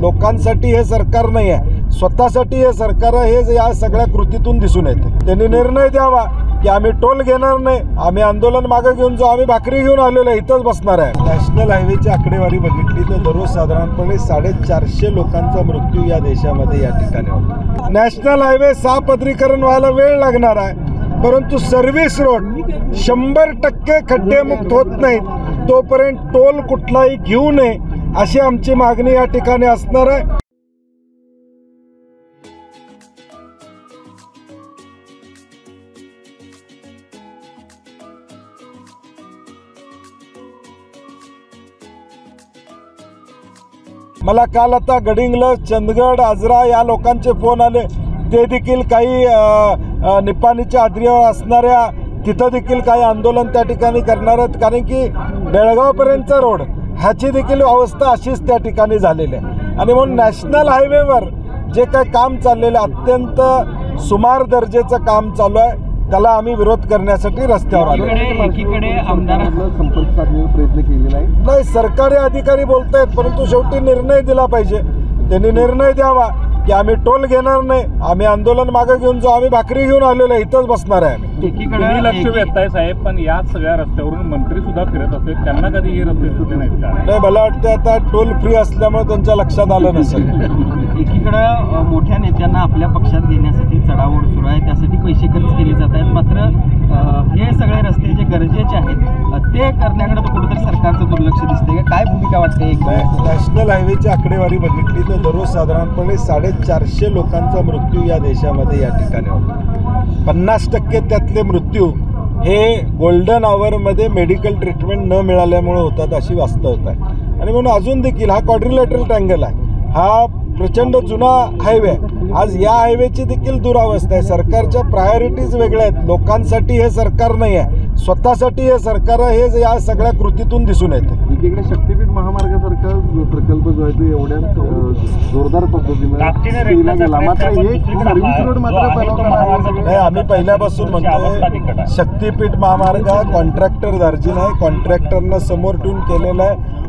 लोकांसाठी हे सरकार नाही आहे, स्वतःसाठी हे सरकार आहे, हे या सगळ्या कृतीतून दिसून येते। त्यांनी निर्णय द्यावा की आम्ही टोल घेणार नाही, आम्ही आंदोलन मागे घेऊन जाऊ, आम्ही भाकरी घेऊन आलेलो आहे, इथंच बसणार आहे। नॅशनल हायवेची आकडेवारी बघितली तर दररोज साधारणपणे 450 लोकांचा मृत्यू या देशामध्ये या ठिकाणी होतो। नॅशनल हायवे सापदरीकरण व्हायला वेळ लागणार आहे, परंतु सर्व्हिस रोड 100% खड्डेमुक्त होत नाहीत तोपर्यंत टोल कुठलाही घेऊ नये अशी आमची मागणी या ठिकाणी असणार आहे। मला काल आता गडिंग्लज, चंदगड, आजरा या लोकांचे फोन आले, ते देखील काही निपाणीच्या आद्रीवर असणाऱ्या तिथं देखील काही आंदोलन त्या ठिकाणी करणार आहेत, कारण की बेळगावपर्यंतचा रोड ह्याची देखील अवस्था अशीच त्या ठिकाणी झालेली आहे। आणि म्हणून नॅशनल हायवेवर जे काही काम चाललेलं अत्यंत सुमार दर्जाचं काम चालू आहे, त्याला आम्ही विरोध करण्यासाठी रस्त्यावर आलो। एकीकडे आमदारांना संपर्क साधण्याचा प्रयत्न केलेला आहे, नाही सरकारी अधिकारी बोलतायत, परंतु शेवटी निर्णय दिला पाहिजे। त्यांनी निर्णय द्यावा की आम्ही टोल घेणार नाही, आम्ही आंदोलन मागे घेऊन जाऊ, आम्ही भाकरी घेऊन आलेलो आहे, इथंच बसणार आहे। तुम्ही लक्ष वेधताय साहेब, पण या सगळ्या रस्त्यावरून मंत्री सुद्धा फिरत असतात, त्यांना कधी हे रस्ते सुटले नाहीत का? नाही, मला वाटतं आता टोल फ्री असल्यामुळे त्यांच्या लक्षात आलं नसेल। एकीकडं मोठ्या नेत्यांना आपल्या पक्षात घेण्यासाठी चढाओढ सुरू आहे, त्यासाठी पैसे खर्च केले जात आहेत, मात्र हे सगळे रस्ते जे गरजेचे आहेत ते करण्याकडे तर कुठेतरी सरकारचं दुर्लक्ष दिसते का? काय भूमिका वाटते? नॅशनल हायवेची आकडेवारी बघितली तर दररोज साधारणपणे 450 लोकांचा मृत्यू या देशामध्ये या ठिकाणी होतो। 50% त्यातले मृत्यू हे गोल्डन आवरमध्ये मेडिकल ट्रीटमेंट न मिळाल्यामुळे होतात अशी वास्तवता आहे। आणि म्हणून अजून देखील हा क्वाड्रिलॅटरल ट्रँगल आहे, हा प्रचंड जुना हायवे आहे, आज या हायवेची देखील दुरावस्था आहे। सरकारच्या प्रायोरिटीज वेगळ्या आहेत, लोकांसाठी हे सरकार नाही आहे, स्वतःसाठी हे सरकार आहे, हे या सगळ्या कृतीतून दिसून येते। एकीकडे शक्तीपीठ महामार्गासारखा प्रकल्प जो आहे तो एवढ्या जोरदार पद्धतीने केला गेला, मात्र हे सर्व्हिस रोड मात्र नाही, आम्ही पहिल्यापासून म्हणतो शक्तीपीठ महामार्ग कॉन्ट्रॅक्टर दार्जिन आहे, कॉन्ट्रॅक्टरनं समोर ठेवून केलेला आहे।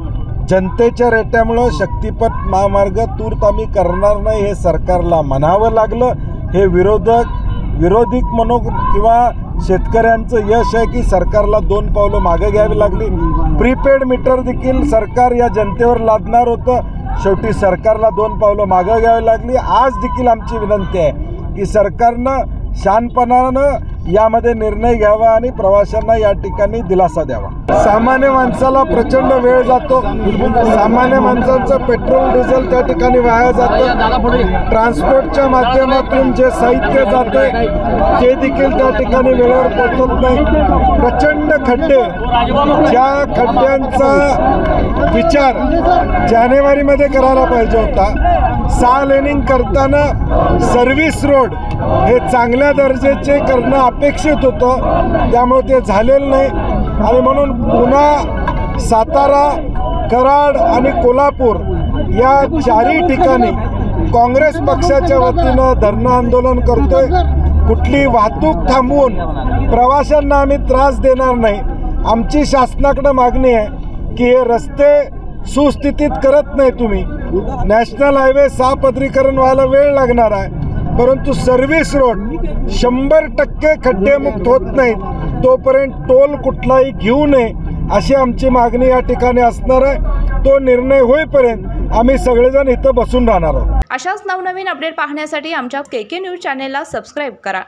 जनतेच्या रेट्यामुळं शक्तीपथ महामार्ग तूर्त आम्ही करणार नाही हे सरकारला म्हणावं लागलं। हे विरोधी म्हणू किंवा शेतकऱ्यांचं यश आहे की सरकारला 2 पावलं मागे घ्यावी लागली। प्रीपेड मीटर देखील सरकार या जनतेवर लादणार होतं, शेवटी सरकारला 2 पावलं मागे घ्यावी लागली। आज देखील आमची विनंती आहे की सरकारनं शानपणानं यामध्ये निर्णय घ्यावा आणि प्रवाशांना या ठिकाणी दिलासा द्यावा। सामान्य माणसाला प्रचंड वेळ जातो, सामान्य माणसांचं पेट्रोल डिझेल त्या ठिकाणी वाया जातं, ट्रान्सपोर्टच्या माध्यमातून जे साहित्य जाते ते देखील त्या ठिकाणी वेळेवर पोहोचत नाही। प्रचंड खड्डे, ज्या खड्ड्यांचा विचार जानेवारीमध्ये करायला पाहिजे होता, 6 लेनिंग करताना सर्व्हिस रोड हे चांगल्या दर्जाचे करणं अपेक्षित होतं, त्यामुळे ते झालेलं नाही। आणि म्हणून पुन्हा सातारा, कराड आणि कोल्हापूर या 4ही ठिकाणी काँग्रेस पक्षाच्या वतीनं धरणं आंदोलन करतोय। कुठली वाहतूक थांबवून प्रवाशांना आम्ही त्रास देणार नाही। आमची शासनाकडे मागणी आहे की हे रस्ते सुस्थितीत करत नाही तुम्ही, नॅशनल हायवे सापदरीकरण व्हायला वेळ लागणार आहे, परंतु सर्व्हिस रोड 100% खड्डेमुक्त होत नाहीत तोपर्यंत टोल कुठलाही घेऊ नये अशी आमची मागणी या ठिकाणी असणार आहे। तो निर्णय होईपर्यंत आम्ही सगळेजण इथं बसून राहणार आहोत। अशाच नवनवीन अपडेट पाहण्यासाठी आमच्या KK न्यूज चॅनेलला सबस्क्राईब करा।